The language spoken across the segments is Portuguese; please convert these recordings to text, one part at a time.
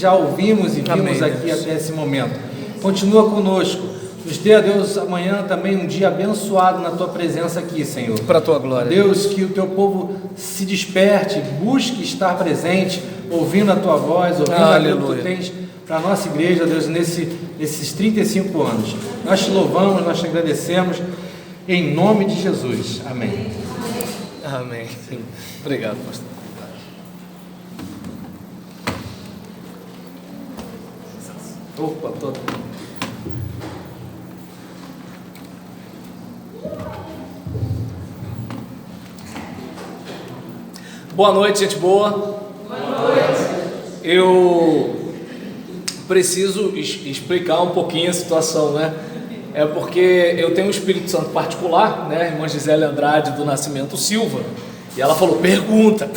já ouvimos e vimos aqui até esse momento. Continua conosco. Nos dê, a Deus, amanhã também um dia abençoado na Tua presença aqui, Senhor. Para a Tua glória. Deus, que o Teu povo se desperte, busque estar presente, ouvindo a Tua voz, ouvindo aquilo que Tu tens para a nossa igreja, Deus, nesses 35 anos. Nós te louvamos, nós te agradecemos, em nome de Jesus. Amém. Amém. Obrigado, pastor. Opa, todo. Boa noite, gente boa. Boa noite. Eu preciso explicar um pouquinho a situação, né? É porque eu tenho um Espírito Santo particular, né? A irmã Gisele Andrade do Nascimento Silva. E ela falou, pergunta.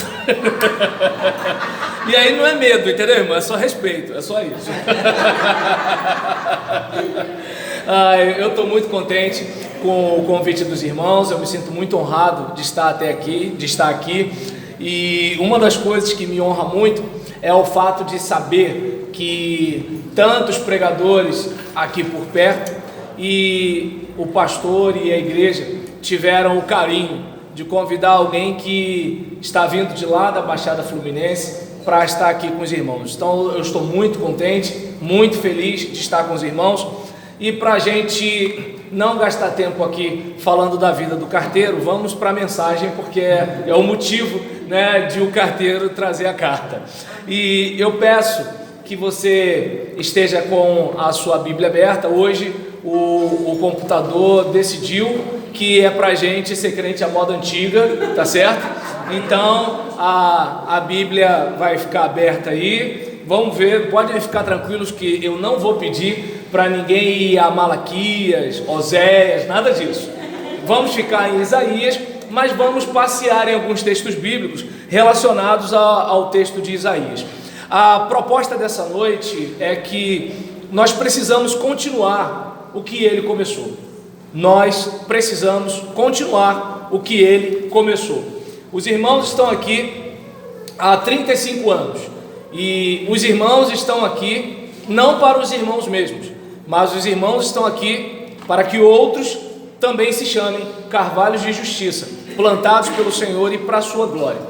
E aí não é medo, entendeu, irmão? É só respeito, é só isso. Eu estou muito contente com o convite dos irmãos. Eu me sinto muito honrado de estar aqui. E uma das coisas que me honra muito é o fato de saber que tantos pregadores aqui por perto e o pastor e a igreja tiveram o carinho de convidar alguém que está vindo de lá da Baixada Fluminense para estar aqui com os irmãos. Então eu estou muito contente, muito feliz de estar com os irmãos. E para a gente não gastar tempo aqui falando da vida do carteiro, vamos para a mensagem, porque é o motivo, né, de o carteiro trazer a carta. E eu peço que você esteja com a sua Bíblia aberta. Hoje o computador decidiu que é pra gente ser crente à moda antiga, tá certo? Então a Bíblia vai ficar aberta aí. Vamos ver, podem ficar tranquilos que eu não vou pedir para ninguém ir a Malaquias, Oséias, nada disso. Vamos ficar em Isaías, mas vamos passear em alguns textos bíblicos relacionados ao texto de Isaías. A proposta dessa noite é que nós precisamos continuar o que ele começou. Nós precisamos continuar o que ele começou. Os irmãos estão aqui há 35 anos e os irmãos estão aqui não para os irmãos mesmos, mas os irmãos estão aqui para que outros também se chamem carvalhos de justiça, plantados pelo Senhor e para a sua glória.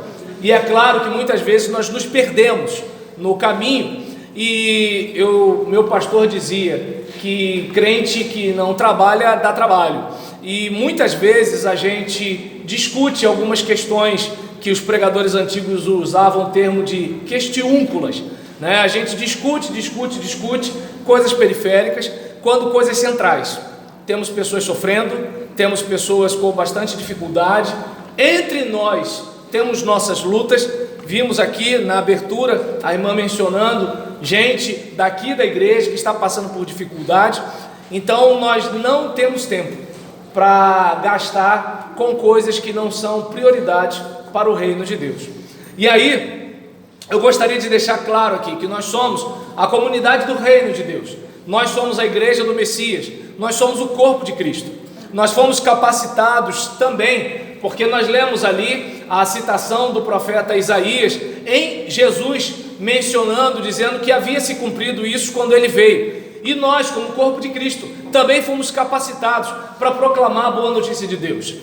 E é claro que muitas vezes nós nos perdemos no caminho e meu pastor dizia que crente que não trabalha dá trabalho, e muitas vezes a gente discute algumas questões que os pregadores antigos usavam o termo de questiúnculas, né? A gente discute coisas periféricas quando coisas centrais. Temos pessoas sofrendo, temos pessoas com bastante dificuldade, entre nós temos nossas lutas. Vimos aqui na abertura a irmã mencionando gente daqui da igreja que está passando por dificuldade. Então nós não temos tempo para gastar com coisas que não são prioridades para o reino de Deus. E aí eu gostaria de deixar claro aqui que nós somos a comunidade do reino de Deus. Nós somos a igreja do Messias, nós somos o corpo de Cristo. Nós fomos capacitados também porque nós lemos ali a citação do profeta Isaías em Jesus, mencionando, dizendo que havia se cumprido isso quando ele veio. E nós, como corpo de Cristo, também fomos capacitados para proclamar a boa notícia de Deus.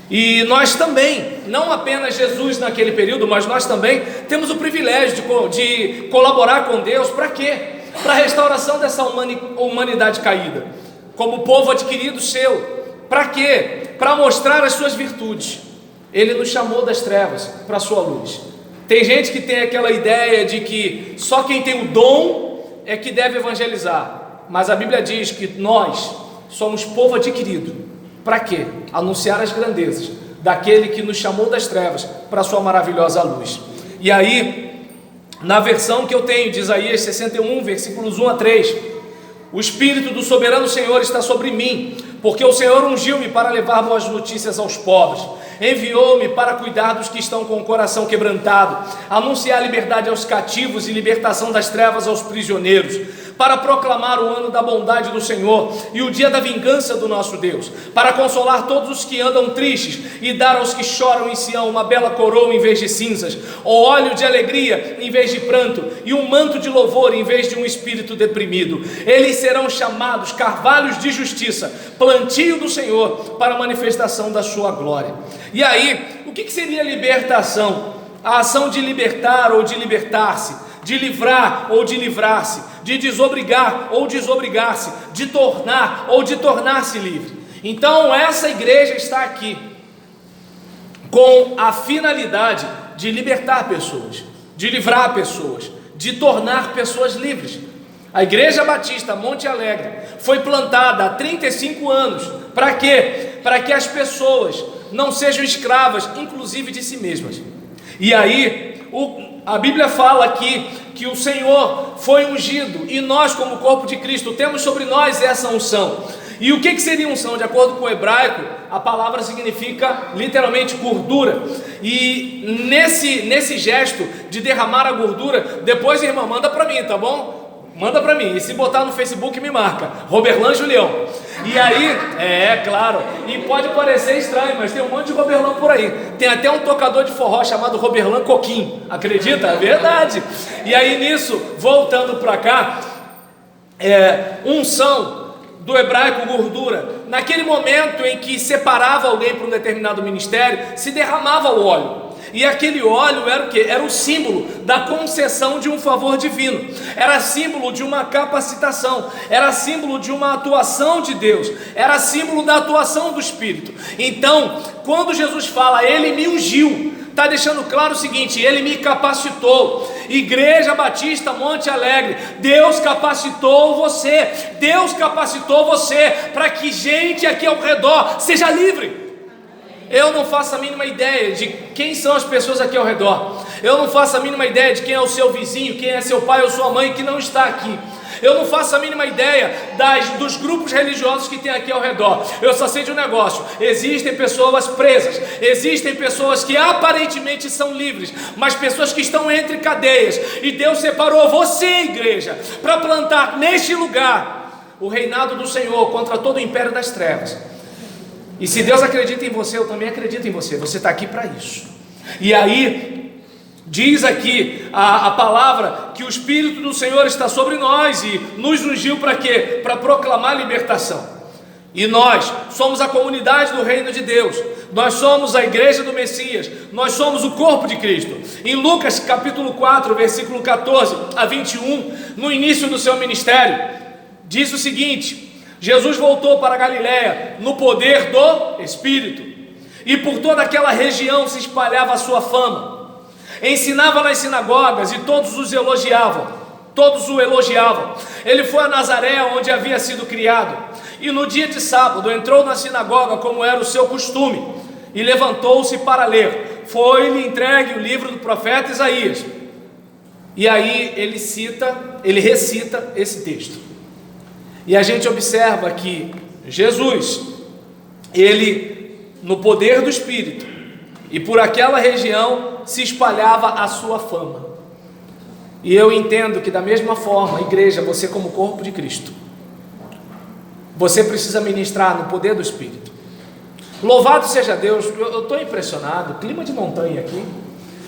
E nós também, não apenas Jesus naquele período, mas nós também temos o privilégio de colaborar com Deus. Para quê? Para a restauração dessa humanidade caída, como povo adquirido seu. Para quê? Para mostrar as suas virtudes. Ele nos chamou das trevas para a sua luz. Tem gente que tem aquela ideia de que só quem tem o dom é que deve evangelizar, mas a Bíblia diz que nós somos povo adquirido. Para quê? Anunciar as grandezas daquele que nos chamou das trevas para a sua maravilhosa luz. E aí, na versão que eu tenho de Isaías 61, versículos 1 a 3, o Espírito do soberano Senhor está sobre mim, porque o Senhor ungiu-me para levar boas notícias aos pobres, enviou-me para cuidar dos que estão com o coração quebrantado, anunciar liberdade aos cativos e libertação das trevas aos prisioneiros, para proclamar o ano da bondade do Senhor e o dia da vingança do nosso Deus, para consolar todos os que andam tristes e dar aos que choram em Sião uma bela coroa em vez de cinzas, ou óleo de alegria em vez de pranto, e um manto de louvor em vez de um espírito deprimido. Eles serão chamados carvalhos de justiça, plantio do Senhor, para a manifestação da sua glória. E aí, o que seria libertação? A ação de libertar ou de libertar-se, de livrar ou de livrar-se, de desobrigar ou desobrigar-se, de tornar ou de tornar-se livre. Então essa igreja está aqui com a finalidade de libertar pessoas, de livrar pessoas, de tornar pessoas livres. A Igreja Batista Monte Alegre foi plantada há 35 anos. Para quê? Para que as pessoas não sejam escravas, inclusive de si mesmas. E aí, a Bíblia fala aqui que o Senhor foi ungido, e nós, como corpo de Cristo, temos sobre nós essa unção. E o que seria unção? De acordo com o hebraico, a palavra significa literalmente gordura. E nesse gesto de derramar a gordura, depois, irmã, manda para mim, tá bom? Manda para mim, e se botar no Facebook me marca, Roberlan Julião. E aí, claro, e pode parecer estranho, mas tem um monte de Roberlan por aí. Tem até um tocador de forró chamado Roberlan Coquim, acredita? É verdade. E aí nisso, voltando para cá, unção do hebraico gordura. Naquele momento em que separava alguém para um determinado ministério, se derramava o óleo. E aquele óleo era o quê? Era o símbolo da concessão de um favor divino, era símbolo de uma capacitação, era símbolo de uma atuação de Deus, era símbolo da atuação do Espírito. Então, quando Jesus fala, Ele me ungiu, está deixando claro o seguinte: Ele me capacitou. Igreja Batista Monte Alegre, Deus capacitou você, Deus capacitou você para que gente aqui ao redor seja livre. Eu não faço a mínima ideia de quem são as pessoas aqui ao redor. Eu não faço a mínima ideia de quem é o seu vizinho, quem é seu pai ou sua mãe que não está aqui. Eu não faço a mínima ideia dos grupos religiosos que tem aqui ao redor. Eu só sei de um negócio: existem pessoas presas, existem pessoas que aparentemente são livres, mas pessoas que estão entre cadeias. E Deus separou você, igreja, para plantar neste lugar o reinado do Senhor contra todo o império das trevas. E se Deus acredita em você, eu também acredito em você. Você está aqui para isso. E aí, diz aqui a palavra que o Espírito do Senhor está sobre nós e nos ungiu para quê? Para proclamar libertação. E nós somos a comunidade do reino de Deus. Nós somos a igreja do Messias. Nós somos o corpo de Cristo. Em Lucas capítulo 4, versículo 14 a 21, no início do seu ministério, diz o seguinte: Jesus voltou para a Galiléia no poder do Espírito, e por toda aquela região se espalhava a sua fama. Ensinava nas sinagogas e todos o elogiavam. Ele foi a Nazaré, onde havia sido criado, e no dia de sábado entrou na sinagoga, como era o seu costume, e levantou-se para ler. Foi-lhe entregue o livro do profeta Isaías. E aí ele recita esse texto. E a gente observa que Jesus, ele, no poder do Espírito, e por aquela região se espalhava a sua fama. E eu entendo que da mesma forma, igreja, você como corpo de Cristo, você precisa ministrar no poder do Espírito. Louvado seja Deus. Eu estou impressionado, clima de montanha aqui.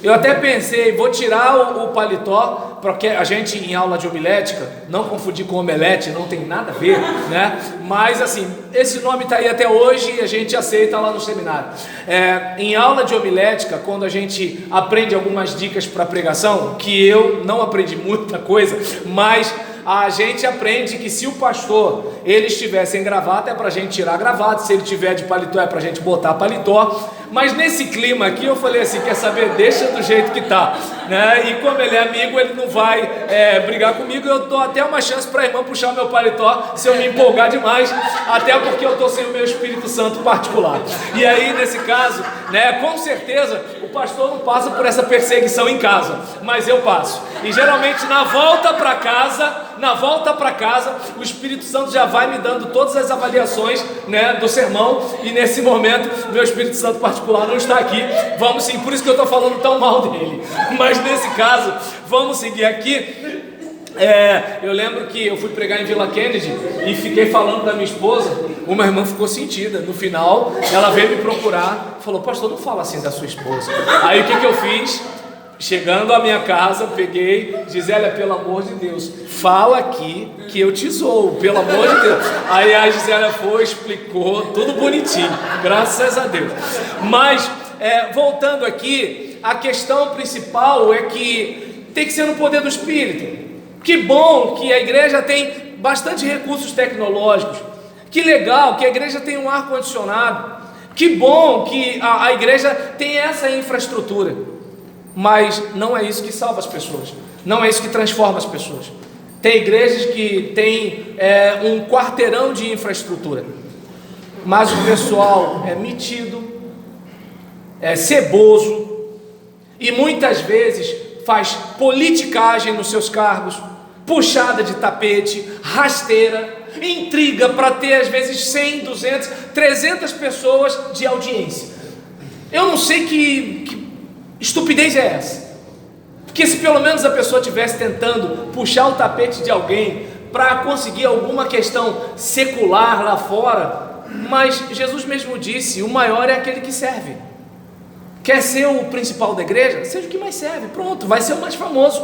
Eu até pensei, vou tirar o paletó, porque a gente em aula de homilética, não confundir com omelete, não tem nada a ver, né? Mas assim, esse nome está aí até hoje e a gente aceita lá no seminário. Em aula de homilética, quando a gente aprende algumas dicas para pregação, que eu não aprendi muita coisa, mas a gente aprende que se o pastor ele estiver sem gravata, é para a gente tirar a gravata, se ele tiver de paletó, é para a gente botar paletó. Mas nesse clima aqui eu falei assim, quer saber, deixa do jeito que tá, né? E como ele é amigo, ele não vai brigar comigo. Eu dou até uma chance para a irmã puxar o meu paletó se eu me empolgar demais, até porque eu estou sem o meu Espírito Santo particular. E aí nesse caso, né, com certeza o pastor não passa por essa perseguição em casa, mas eu passo. E geralmente na volta para casa, o Espírito Santo já vai me dando todas as avaliações, né, do sermão. E nesse momento meu Espírito Santo particular não está aqui. Vamos sim, por isso que eu estou falando tão mal dele. Mas nesse caso, vamos seguir aqui. Eu lembro que eu fui pregar em Vila Kennedy e fiquei falando da minha esposa. Uma irmã ficou sentida. No final, ela veio me procurar, falou: pastor, não fala assim da sua esposa. Aí o que eu fiz? Chegando à minha casa, peguei: Gisélia, pelo amor de Deus, fala aqui que eu te zoo, pelo amor de Deus. Aí a Gisélia foi, explicou, tudo bonitinho, graças a Deus. Mas, voltando aqui, a questão principal é que tem que ser no poder do Espírito. Que bom que a igreja tem bastante recursos tecnológicos. Que legal que a igreja tem um ar-condicionado. Que bom que a igreja tem essa infraestrutura. Mas não é isso que salva as pessoas. Não é isso que transforma as pessoas. Tem igrejas que têm um quarteirão de infraestrutura, mas o pessoal é metido, é ceboso e muitas vezes faz politicagem nos seus cargos, puxada de tapete, rasteira, intriga para ter às vezes 100, 200, 300 pessoas de audiência. Eu não sei que estupidez é essa. Porque se pelo menos a pessoa estivesse tentando puxar o tapete de alguém para conseguir alguma questão secular lá fora, mas Jesus mesmo disse: o maior é aquele que serve. Quer ser o principal da igreja? Seja o que mais serve, pronto, vai ser o mais famoso.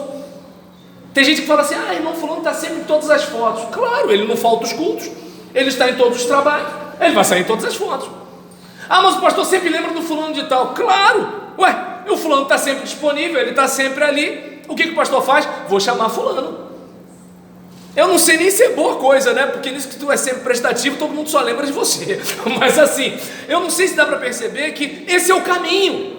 Tem gente que fala assim: irmão fulano está sempre em todas as fotos. Claro, ele não falta os cultos, ele está em todos os trabalhos, ele vai sair em todas as fotos. Mas o pastor sempre lembra do fulano de tal. Claro, o fulano está sempre disponível, ele está sempre ali. O que o pastor faz? Vou chamar fulano. Eu não sei nem se é boa coisa, né? Porque nisso que tu é sempre prestativo, todo mundo só lembra de você. Mas assim, eu não sei se dá para perceber que esse é o caminho.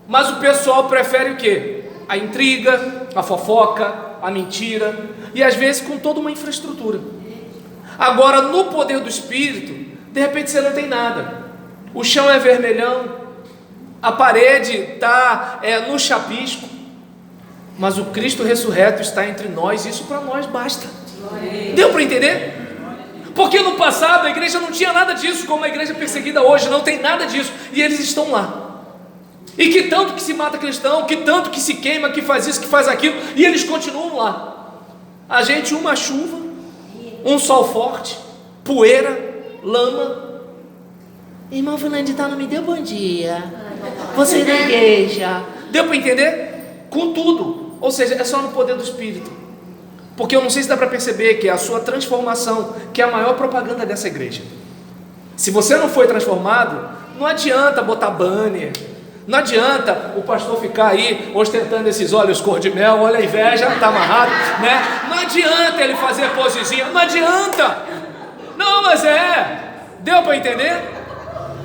Mas o pessoal prefere o quê? A intriga, a fofoca, a mentira, e às vezes com toda uma infraestrutura. Agora, no poder do Espírito, de repente você não tem nada. O chão é vermelhão, a parede está no chapisco, mas o Cristo ressurreto está entre nós. Isso para nós basta. Deu para entender? Porque no passado a igreja não tinha nada disso, como a igreja perseguida hoje não tem nada disso, e eles estão lá. E que tanto que se mata cristão, que tanto que se queima, que faz isso, que faz aquilo, e eles continuam lá. A gente, uma chuva, um sol forte, poeira, lama. Irmão fulano de tal não me deu bom dia. Você da igreja. Deu para entender? Com tudo. Ou seja, é só no poder do Espírito. Porque eu não sei se dá para perceber que é a sua transformação que é a maior propaganda dessa igreja. Se você não foi transformado, não adianta botar banner, não adianta o pastor ficar aí ostentando esses olhos cor de mel. Olha a inveja, está amarrado, né? Não adianta ele fazer posezinha, não adianta. Não, mas deu para entender?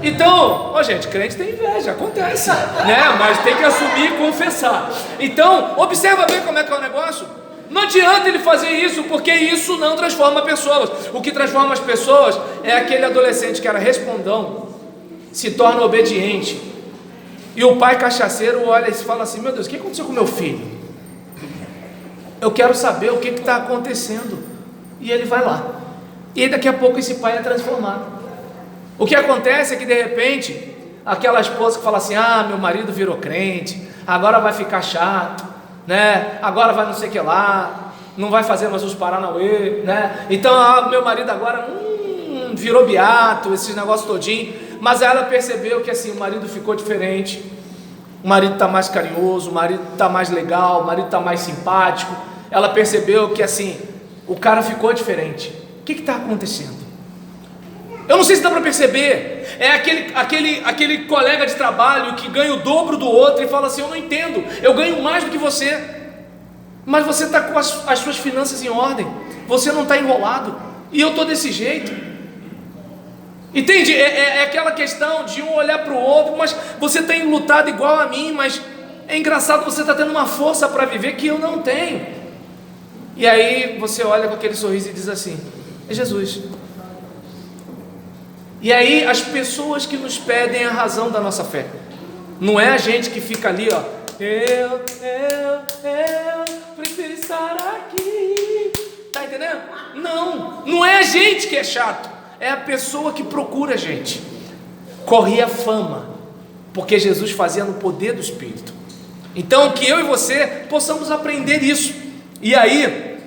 Então, gente, crente tem inveja, acontece, né? Mas tem que assumir e confessar. Então, observa bem como é que é o negócio. Não adianta ele fazer isso, porque isso não transforma pessoas. O que transforma as pessoas é aquele adolescente que era respondão, se torna obediente. E o pai cachaceiro olha e fala assim: meu Deus, o que aconteceu com meu filho? Eu quero saber o que está acontecendo. E ele vai lá. E daqui a pouco esse pai é transformado. O que acontece é que de repente, aquela esposa que fala assim: meu marido virou crente, agora vai ficar chato, né? Agora vai não sei o que lá, não vai fazer mais os paranauê, né? Então, meu marido agora virou beato, esses negócios todinho. Mas ela percebeu que assim, o marido ficou diferente, o marido está mais carinhoso, o marido está mais legal, o marido está mais simpático. Ela percebeu que assim, o cara ficou diferente. O que está acontecendo? Eu não sei se dá para perceber. É aquele colega de trabalho que ganha o dobro do outro e fala assim: eu não entendo, eu ganho mais do que você, mas você está com as suas finanças em ordem, você não está enrolado, e eu estou desse jeito. Entende? É aquela questão de um olhar para o outro, mas você tem lutado igual a mim, mas é engraçado, você está tendo uma força para viver que eu não tenho. E aí você olha com aquele sorriso e diz assim: é Jesus. E aí as pessoas que nos pedem a razão da nossa fé, não é a gente que fica ali, eu prefiro estar aqui, tá entendendo? Não é a gente que é chato, é a pessoa que procura a gente. Corria fama, porque Jesus fazia no poder do Espírito. Então que eu e você possamos aprender isso. E aí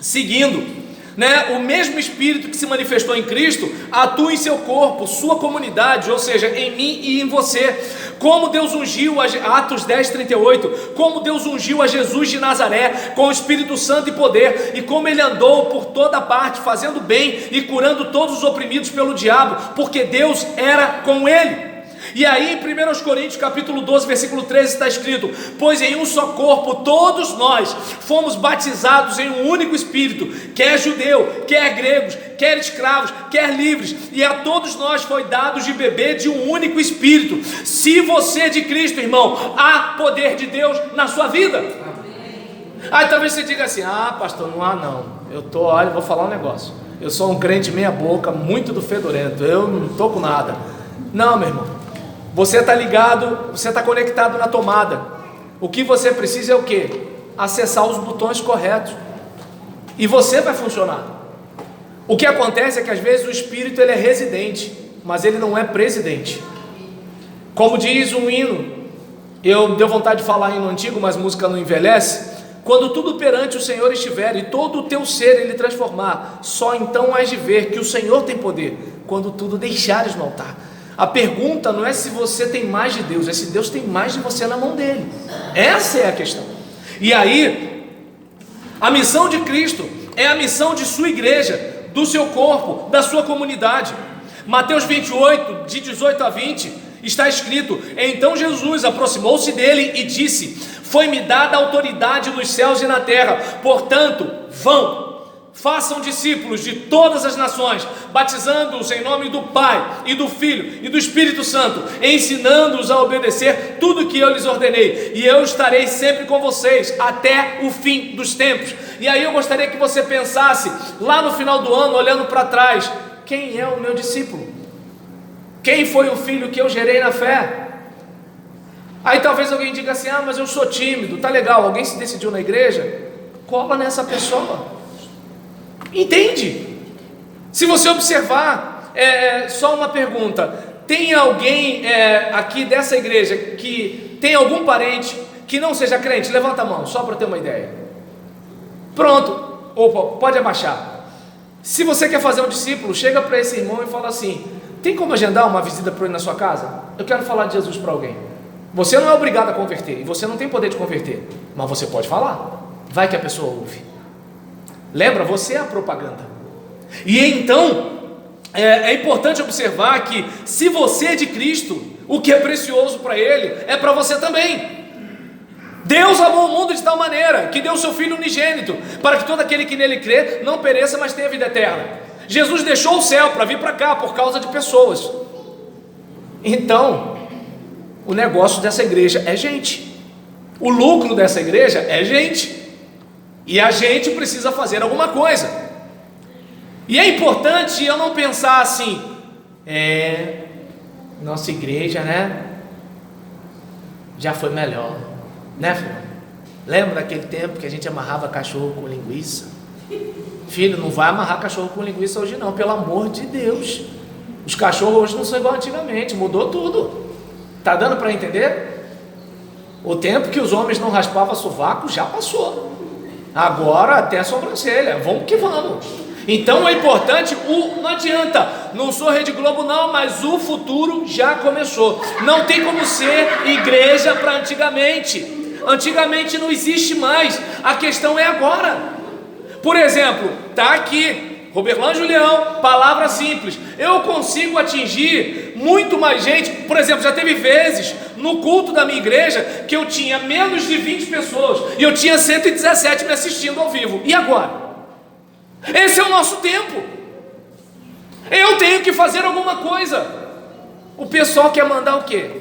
seguindo, né? O mesmo Espírito que se manifestou em Cristo atua em seu corpo, sua comunidade, ou seja, em mim e em você. Como Deus ungiu, Atos 10:38, como Deus ungiu a Jesus de Nazaré com o Espírito Santo e poder, e como ele andou por toda parte fazendo bem e curando todos os oprimidos pelo diabo, porque Deus era com ele. E aí em 1 Coríntios capítulo 12, versículo 13 está escrito: pois em um só corpo todos nós fomos batizados em um único Espírito, quer judeu, quer gregos, quer escravos, quer livres, e a todos nós foi dado de beber de um único Espírito. Se você é de Cristo, irmão, há poder de Deus na sua vida. Aí talvez você diga assim: ah, pastor, não há não, olha, vou falar um negócio, eu sou um crente meia boca, muito do fedorento, eu não estou com nada. Não, meu irmão, você está ligado, você está conectado na tomada. O que você precisa é o quê? Acessar os botões corretos, e você vai funcionar. O que acontece é que às vezes o Espírito ele é residente, mas ele não é presidente. Como diz um hino, eu deu vontade de falar hino antigo, mas música não envelhece. Quando tudo perante o Senhor estiver e todo o teu ser ele transformar, só então hás de ver que o Senhor tem poder, quando tudo deixares no altar. A pergunta não é se você tem mais de Deus, é se Deus tem mais de você na mão dele. Essa é a questão. E aí, a missão de Cristo é a missão de sua igreja, do seu corpo, da sua comunidade. Mateus 28, de 18 a 20, está escrito: então Jesus aproximou-se dele e disse: foi-me dada a autoridade nos céus e na terra, portanto, vão. Façam discípulos de todas as nações, batizando-os em nome do Pai, e do Filho, e do Espírito Santo, ensinando-os a obedecer tudo que eu lhes ordenei, e eu estarei sempre com vocês, até o fim dos tempos. E aí eu gostaria que você pensasse, lá no final do ano, olhando para trás: quem é o meu discípulo? Quem foi o filho que eu gerei na fé? Aí talvez alguém diga assim: ah, mas eu sou tímido. Tá legal, alguém se decidiu na igreja? Cola nessa pessoa. Entende? Se você observar, só uma pergunta: tem alguém aqui dessa igreja que tem algum parente que não seja crente? Levanta a mão, só para ter uma ideia. Pronto, opa, pode abaixar. Se você quer fazer um discípulo, chega para esse irmão e fala assim: tem como agendar uma visita para ele na sua casa? Eu quero falar de Jesus para alguém. Você não é obrigado a converter, e você não tem poder de converter, mas você pode falar, vai que a pessoa ouve. Lembra, você é a propaganda. E então, é importante observar que se você é de Cristo, o que é precioso para Ele, é para você também. Deus amou o mundo de tal maneira, que deu o seu Filho unigênito, para que todo aquele que nele crê, não pereça, mas tenha vida eterna. Jesus deixou o céu para vir para cá, por causa de pessoas. Então, o negócio dessa igreja é gente. O lucro dessa igreja é gente. E a gente precisa fazer alguma coisa. E é importante eu não pensar assim: nossa igreja, né? Já foi melhor, né, filho? Lembra daquele tempo que a gente amarrava cachorro com linguiça? Filho, não vai amarrar cachorro com linguiça hoje não, pelo amor de Deus. Os cachorros hoje não são igual antigamente, mudou tudo. Tá dando para entender? O tempo que os homens não raspavam sovaco já passou. Agora até a sobrancelha, vamos que vamos. Então é importante, não adianta, não sou Rede Globo não, mas o futuro já começou. Não tem como ser igreja para antigamente. Antigamente não existe mais, a questão é agora. Por exemplo, está aqui Roberlan Julião, palavra simples. Eu consigo atingir muito mais gente. Por exemplo, já teve vezes no culto da minha igreja que eu tinha menos de 20 pessoas e eu tinha 117 me assistindo ao vivo. E agora? Esse é o nosso tempo. Eu tenho que fazer alguma coisa. O pessoal quer mandar o quê?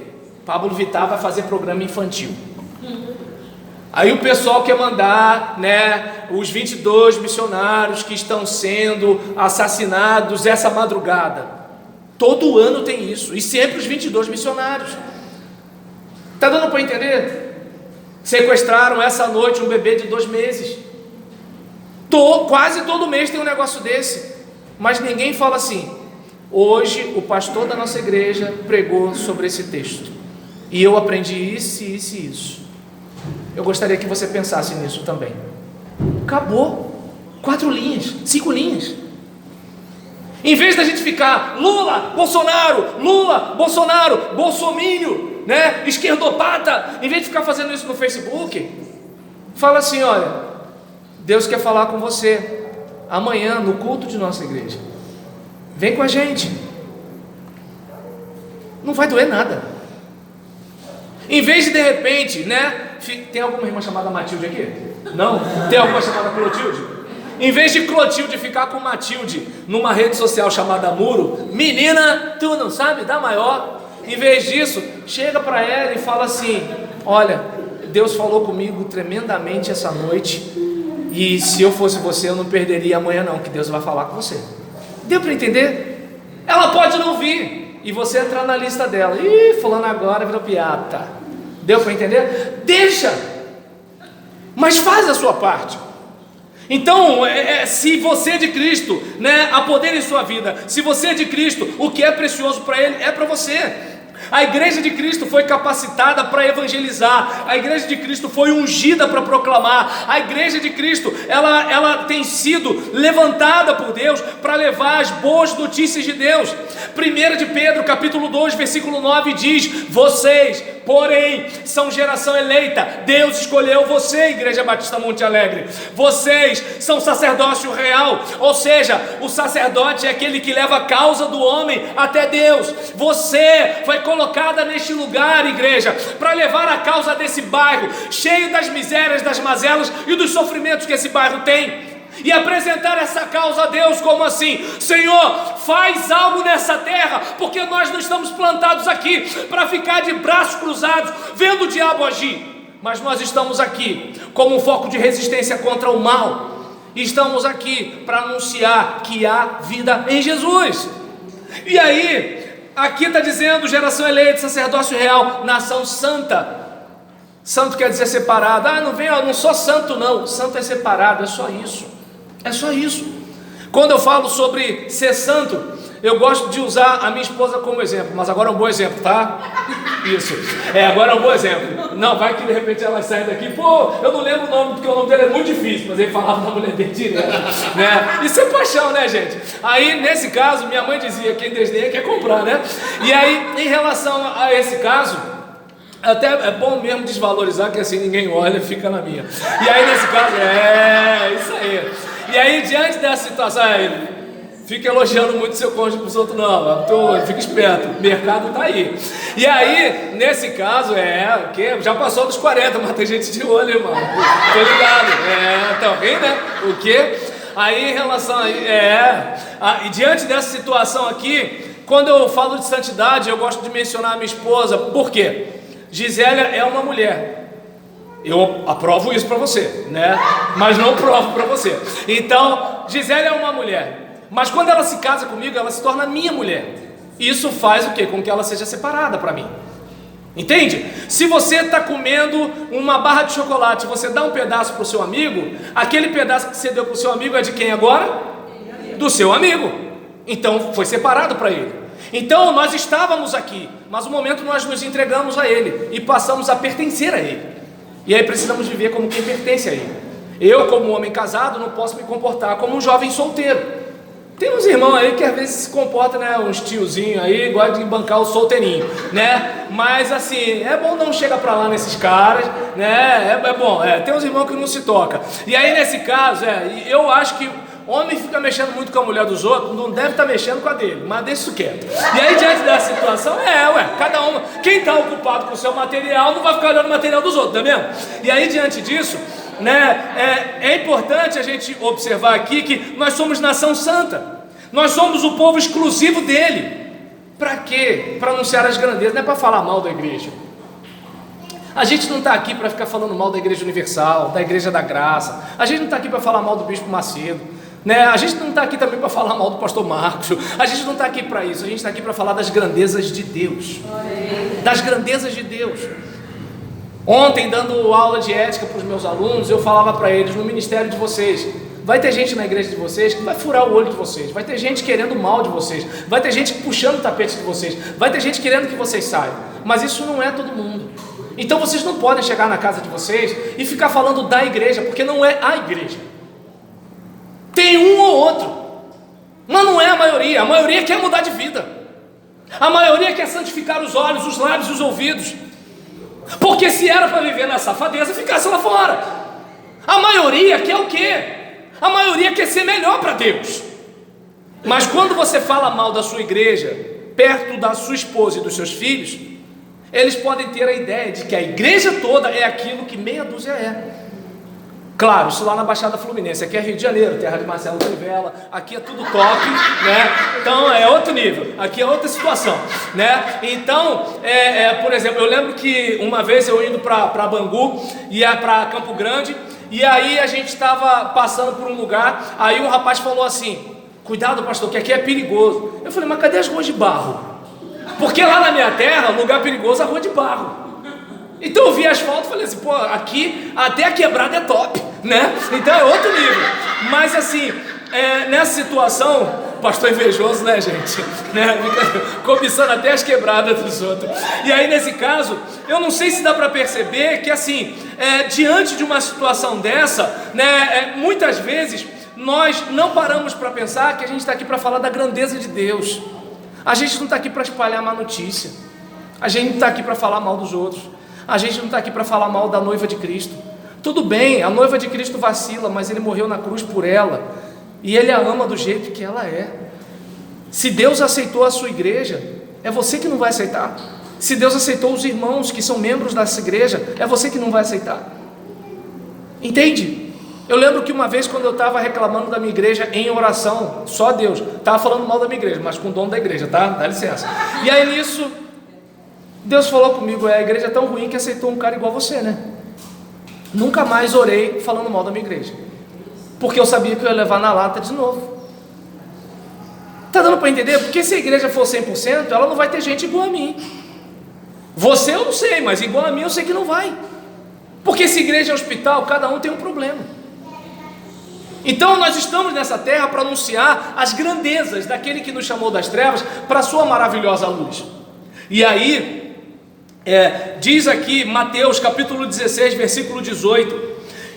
Pablo Vittar vai fazer programa infantil. Aí o pessoal quer mandar, né, os 22 missionários que estão sendo assassinados essa madrugada. Todo ano tem isso, e sempre os 22 missionários. Está dando para entender? Sequestraram essa noite um bebê de 2 meses. Quase todo mês tem um negócio desse. Mas ninguém fala assim: hoje o pastor da nossa igreja pregou sobre esse texto, e eu aprendi isso, isso e isso. Eu gostaria que você pensasse nisso também. Acabou. 4 linhas, 5 linhas. Em vez da gente ficar Lula, Bolsonaro, bolsomínio, né? Esquerdopata, em vez de ficar fazendo isso no Facebook, fala assim: olha, Deus quer falar com você amanhã no culto de nossa igreja. Vem com a gente. Não vai doer nada. Em vez de repente, né? Tem alguma irmã chamada Matilde aqui? Não? Tem alguma chamada Clotilde? Em vez de Clotilde ficar com Matilde numa rede social chamada Muro, menina, tu não sabe dar maior. Em vez disso, chega para ela e fala assim: olha, Deus falou comigo tremendamente essa noite, e se eu fosse você, eu não perderia amanhã não, que Deus vai falar com você. Deu para entender? Ela pode não vir, e você entrar na lista dela. Ih, fulano agora virou piata. Deu para entender? Deixa, mas faz a sua parte. Então, se você é de Cristo, né, há poder em sua vida. Se você é de Cristo, o que é precioso para Ele é para você. A igreja de Cristo foi capacitada para evangelizar. A igreja de Cristo foi ungida para proclamar. A igreja de Cristo, ela tem sido levantada por Deus para levar as boas notícias de Deus. 1 de Pedro, capítulo 2, versículo 9 diz: vocês, porém, são geração eleita. Deus escolheu você, Igreja Batista Monte Alegre. Vocês são sacerdócio real. Ou seja, o sacerdote é aquele que leva a causa do homem até Deus. Você foi colocada neste lugar, igreja, para levar a causa desse bairro, cheio das misérias, das mazelas e dos sofrimentos que esse bairro tem, e apresentar essa causa a Deus como assim: Senhor, faz algo nessa terra, porque nós não estamos plantados aqui para ficar de braços cruzados vendo o diabo agir, mas nós estamos aqui como um foco de resistência contra o mal. Estamos aqui para anunciar que há vida em Jesus. E aí, aqui está dizendo geração eleita, sacerdócio real, nação santa. Santo quer dizer separado. Não sou santo não. Santo é separado, é só isso. É só isso. Quando eu falo sobre ser santo, eu gosto de usar a minha esposa como exemplo, mas agora é um bom exemplo, tá? Isso. Agora é um bom exemplo. Não, vai que de repente ela sai daqui, pô, eu não lembro o nome, porque o nome dele é muito difícil, mas ele falava da mulher dele direto, né? Isso é paixão, né, gente? Aí, nesse caso, minha mãe dizia: quem desdenha quer comprar, né? E aí, em relação a esse caso, até é bom mesmo desvalorizar, que assim ninguém olha e fica na minha. E aí, nesse caso, isso aí. E aí, diante dessa situação, fica elogiando muito seu cônjuge para os outros, não, fica esperto, o mercado está aí. E aí, nesse caso, que já passou dos 40, mas tem gente de olho, irmão. Tô ligado, tá ok, né? O quê? Aí, em relação a e diante dessa situação aqui, quando eu falo de santidade, eu gosto de mencionar a minha esposa. Por quê? Gisélia é uma mulher. Eu aprovo isso para você, né? Mas não provo para você. Então, Gisélia é uma mulher, mas quando ela se casa comigo, ela se torna minha mulher. Isso faz o quê? Com que ela seja separada para mim. Entende? Se você está comendo uma barra de chocolate, você dá um pedaço para o seu amigo, aquele pedaço que você deu para o seu amigo é de quem agora? Do seu amigo. Então foi separado para ele. Então nós estávamos aqui, mas no momento nós nos entregamos a ele e passamos a pertencer a ele. E aí precisamos viver como quem pertence a ele. Eu, como homem casado, não posso me comportar como um jovem solteiro. Tem uns irmãos aí que às vezes se comportam, né, uns tiozinhos aí, gosta de bancar o solteirinho, né? Mas assim, é bom não chegar pra lá nesses caras, né? É bom, tem uns irmãos que não se tocam. E aí nesse caso, eu acho que homem fica mexendo muito com a mulher dos outros, não deve estar mexendo com a dele, mas deixa isso quieto. E aí diante dessa situação, cada um, quem está ocupado com o seu material não vai ficar olhando o material dos outros, tá vendo? E aí diante disso, né, é importante a gente observar aqui que nós somos nação santa, nós somos o povo exclusivo dele. Para quê? Para anunciar as grandezas, não é para falar mal da igreja. A gente não está aqui para ficar falando mal da Igreja Universal, da Igreja da Graça. A gente não está aqui para falar mal do Bispo Macedo, né? A gente não está aqui também para falar mal do Pastor Marcos. A gente não está aqui para isso. A gente está aqui para falar das grandezas de Deus. Das grandezas de Deus. Ontem, dando aula de ética para os meus alunos, eu falava para eles: no ministério de vocês, vai ter gente na igreja de vocês que vai furar o olho de vocês, vai ter gente querendo o mal de vocês, vai ter gente puxando o tapete de vocês, vai ter gente querendo que vocês saiam, mas isso não é todo mundo. Então vocês não podem chegar na casa de vocês e ficar falando da igreja, porque não é a igreja. Tem um ou outro, mas não é a maioria. A maioria quer mudar de vida. A maioria quer santificar os olhos, os lábios e os ouvidos. Porque se era para viver na safadeza, ficasse lá fora. A maioria quer o quê? A maioria quer ser melhor para Deus. Mas quando você fala mal da sua igreja, perto da sua esposa e dos seus filhos, eles podem ter a ideia de que a igreja toda é aquilo que meia dúzia é. Claro, isso lá na Baixada Fluminense. Aqui é Rio de Janeiro, terra de Marcelo Crivella. Aqui é tudo top, né? Então é outro nível, aqui é outra situação, né? Então, por exemplo, eu lembro que uma vez eu indo para Bangu, ia para Campo Grande, e aí a gente estava passando por um lugar, aí um rapaz falou assim: cuidado, pastor, que aqui é perigoso. Eu falei: mas cadê as ruas de barro? Porque lá na minha terra, lugar perigoso é a rua de barro. Então eu vi asfalto e falei assim: pô, aqui até a quebrada é top, né? Então é outro nível. Mas assim, nessa situação, pastor invejoso, né, gente? Né? Cobiçando até as quebradas dos outros. E aí nesse caso, eu não sei se dá para perceber que assim, diante de uma situação dessa, né, muitas vezes nós não paramos para pensar que a gente está aqui para falar da grandeza de Deus. A gente não está aqui para espalhar má notícia. A gente não está aqui para falar mal dos outros. A gente não está aqui para falar mal da noiva de Cristo. Tudo bem, a noiva de Cristo vacila, mas Ele morreu na cruz por ela, e Ele a ama do jeito que ela é. Se Deus aceitou a sua igreja, é você que não vai aceitar. Se Deus aceitou os irmãos que são membros dessa igreja, é você que não vai aceitar. Entende? Eu lembro que uma vez, quando eu estava reclamando da minha igreja em oração, só Deus, estava falando mal da minha igreja, mas com o dono da igreja, tá? Dá licença. E aí nisso, Deus falou comigo: a igreja é tão ruim que aceitou um cara igual você, né? Nunca mais orei falando mal da minha igreja, porque eu sabia que eu ia levar na lata de novo. Tá dando para entender? Porque se a igreja for 100%, ela não vai ter gente igual a mim. Você eu não sei, mas igual a mim eu sei que não vai. Porque se igreja é hospital, cada um tem um problema. Então nós estamos nessa terra para anunciar as grandezas daquele que nos chamou das trevas para a sua maravilhosa luz. E aí, diz aqui Mateus capítulo 16, versículo 18: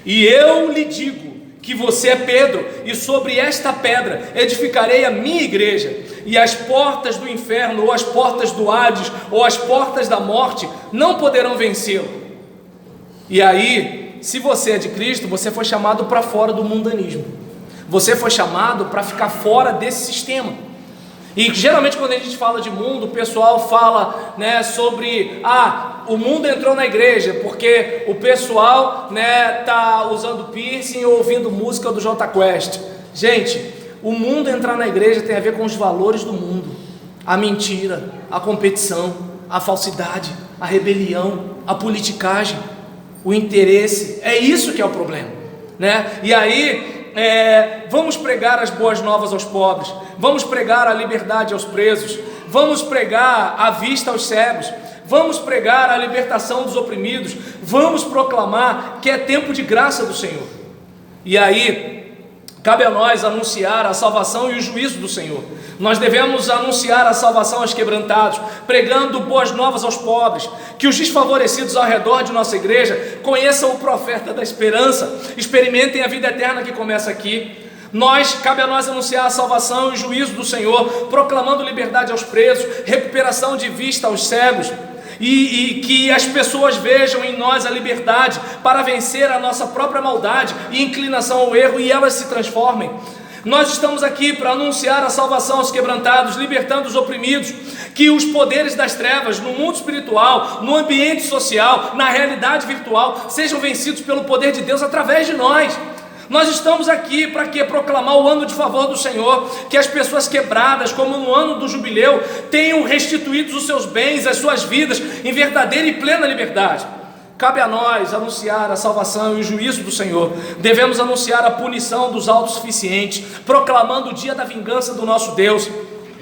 e eu lhe digo que você é Pedro, e sobre esta pedra edificarei a minha igreja, e as portas do inferno, ou as portas do Hades, ou as portas da morte não poderão vencê-lo. E aí, se você é de Cristo, você foi chamado para fora do mundanismo. Você foi chamado para ficar fora desse sistema. E geralmente quando a gente fala de mundo, o pessoal fala, né, sobre o mundo entrou na igreja porque o pessoal, né, tá usando piercing ou ouvindo música do Jota Quest. Gente, o mundo entrar na igreja tem a ver com os valores do mundo: a mentira, a competição, a falsidade, a rebelião, a politicagem, o interesse. É isso que é o problema, né? E aí vamos pregar as boas novas aos pobres, vamos pregar a liberdade aos presos, vamos pregar a vista aos cegos, vamos pregar a libertação dos oprimidos, vamos proclamar que é tempo de graça do Senhor. E aí cabe a nós anunciar a salvação e o juízo do Senhor. Nós devemos anunciar a salvação aos quebrantados, pregando boas novas aos pobres, que os desfavorecidos ao redor de nossa igreja conheçam o profeta da esperança, experimentem a vida eterna que começa aqui. Cabe a nós anunciar a salvação e o juízo do Senhor, proclamando liberdade aos presos, recuperação de vista aos cegos, e que as pessoas vejam em nós a liberdade para vencer a nossa própria maldade e inclinação ao erro, e elas se transformem. Nós estamos aqui para anunciar a salvação aos quebrantados, libertando os oprimidos, que os poderes das trevas no mundo espiritual, no ambiente social, na realidade virtual, sejam vencidos pelo poder de Deus através de nós. Nós estamos aqui para quê? Proclamar o ano de favor do Senhor, que as pessoas quebradas, como no ano do jubileu, tenham restituídos os seus bens, as suas vidas, em verdadeira e plena liberdade. Cabe a nós anunciar a salvação e o juízo do Senhor. Devemos anunciar a punição dos autossuficientes, proclamando o dia da vingança do nosso Deus.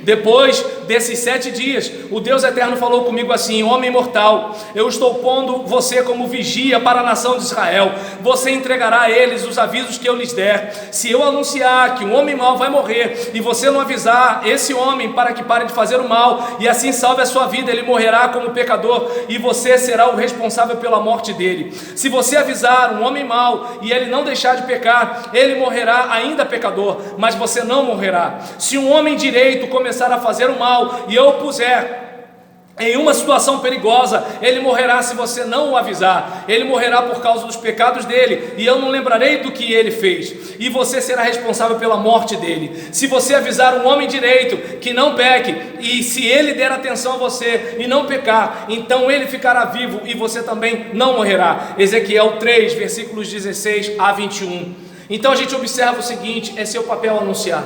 Depois desses 7 dias, o Deus eterno falou comigo assim: homem mortal, eu estou pondo você como vigia para a nação de Israel. Você entregará a eles os avisos que eu lhes der. Se eu anunciar que um homem mau vai morrer, e você não avisar esse homem para que pare de fazer o mal, e assim salve a sua vida, ele morrerá como pecador, e você será o responsável pela morte dele. Se você avisar um homem mau, e ele não deixar de pecar, ele morrerá ainda pecador, mas você não morrerá. Se um homem direito começar a fazer o mal, e eu o puser em uma situação perigosa, ele morrerá se você não o avisar. Ele morrerá por causa dos pecados dele, e eu não lembrarei do que ele fez, e você será responsável pela morte dele. Se você avisar um homem direito que não peque, e se ele der atenção a você e não pecar, então ele ficará vivo e você também não morrerá. Ezequiel 3, versículos 16 a 21. Então a gente observa o seguinte: é seu papel anunciar.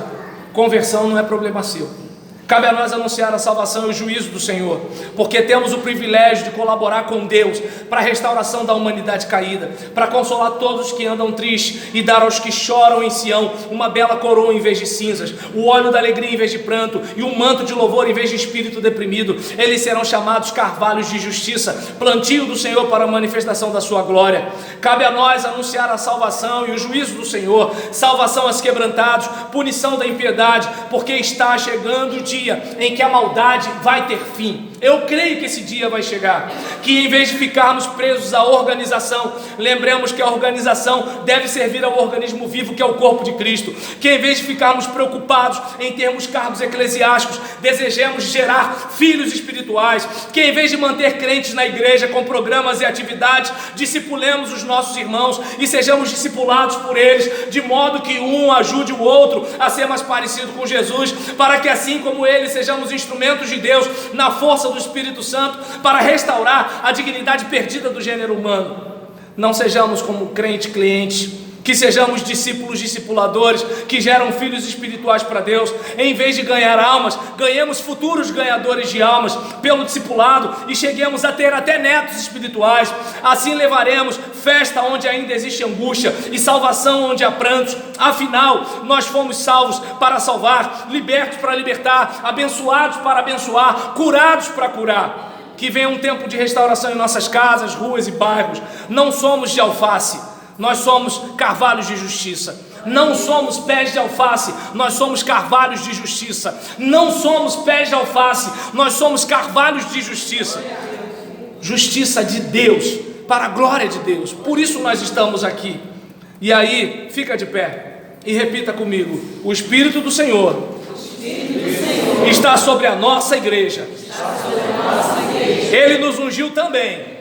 Conversão não é problema seu. Cabe a nós anunciar a salvação e o juízo do Senhor, porque temos o privilégio de colaborar com Deus para a restauração da humanidade caída, para consolar todos que andam tristes e dar aos que choram em Sião uma bela coroa em vez de cinzas, o óleo da alegria em vez de pranto e um manto de louvor em vez de espírito deprimido. Eles serão chamados carvalhos de justiça, plantio do Senhor para a manifestação da sua glória. Cabe a nós anunciar a salvação e o juízo do Senhor, salvação aos quebrantados, punição da impiedade, porque está chegando o dia em que a maldade vai ter fim. Eu creio que esse dia vai chegar, que em vez de ficarmos presos à organização, lembremos que a organização deve servir ao organismo vivo que é o corpo de Cristo, que em vez de ficarmos preocupados em termos cargos eclesiásticos, desejemos gerar filhos espirituais, que em vez de manter crentes na igreja com programas e atividades, discipulemos os nossos irmãos e sejamos discipulados por eles, de modo que um ajude o outro a ser mais parecido com Jesus, para que assim como ele, sejamos instrumentos de Deus na força do Espírito Santo para restaurar a dignidade perdida do gênero humano. Não sejamos como crente cliente, que sejamos discípulos discipuladores, que geram filhos espirituais para Deus. Em vez de ganhar almas, ganhemos futuros ganhadores de almas pelo discipulado e cheguemos a ter até netos espirituais. Assim levaremos festa onde ainda existe angústia e salvação onde há prantos. Afinal, nós fomos salvos para salvar, libertos para libertar, abençoados para abençoar, curados para curar. Que venha um tempo de restauração em nossas casas, ruas e bairros. Não somos de alface, nós somos carvalhos de justiça. Não somos pés de alface, nós somos carvalhos de justiça. Não somos pés de alface, nós somos carvalhos de justiça. Justiça de Deus, para a glória de Deus. Por isso nós estamos aqui. E aí, fica de pé e repita comigo: o Espírito do Senhor está sobre a nossa igreja. Ele nos ungiu também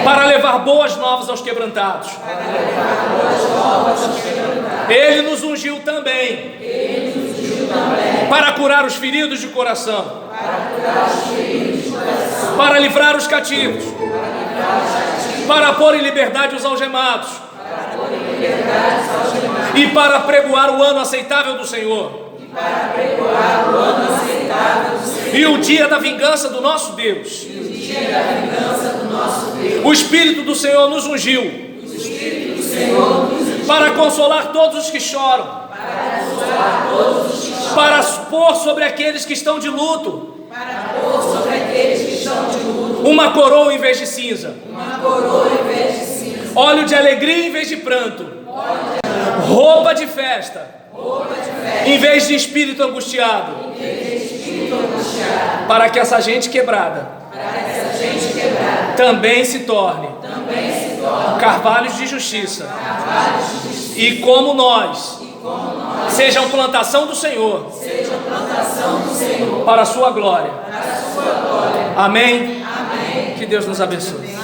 para levar boas novas aos quebrantados. Ele nos ungiu também para curar os feridos de coração, para livrar os cativos, para pôr em liberdade os algemados e para pregoar o ano aceitável do Senhor. E o dia da vingança do nosso Deus. O Espírito do Senhor nos ungiu para consolar todos os que choram, para pôr sobre aqueles que estão de luto uma coroa em vez de cinza, óleo de alegria em vez de pranto, roupa de festa em vez de espírito angustiado, para que essa gente quebrada também se torne carvalhos de justiça, e como nós sejam plantação do Senhor para a sua glória. Amém? Que Deus nos abençoe.